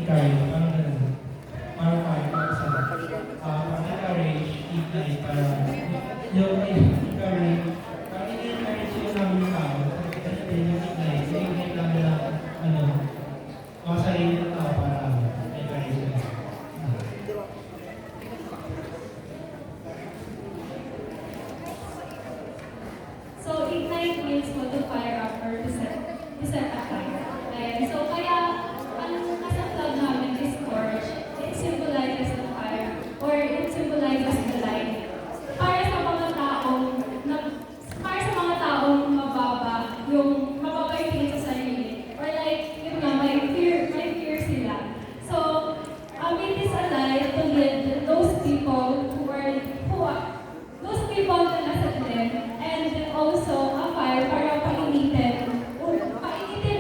encourage, parang ganun. Parang sa encourage, ignite, para yung encourage, parang i-encourage yung namin tao, kasi din yung ignite namin ng, mga sarili ng tao para encourage nila. So, ignite means to fire up or to set a fire. Ayan. So, kaya, ang nasa club namin is torch. It symbolizes the fire or it symbolizes the light. Para sa mga taong mababa, yung mababa yung tingin sa sarili. Or like, yun nga, may fear sila. So, it is a light to lead those people those people na nasa them, and also a fire para painitin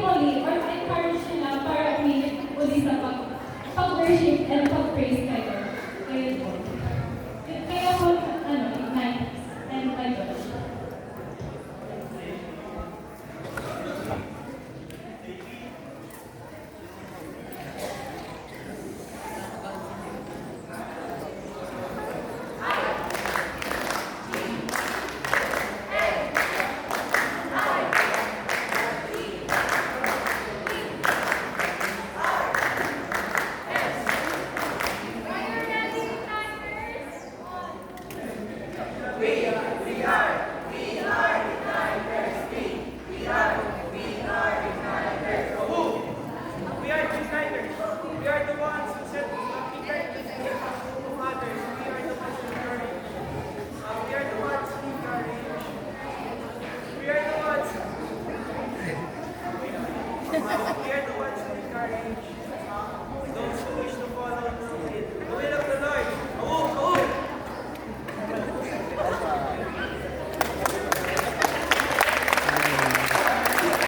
ulit or encourage nila para umilit ulit sa pag-worship and pag-praise kayo. Ayun po. Kaya po, ignite and kayo. We are the ones who encourage those who wish to follow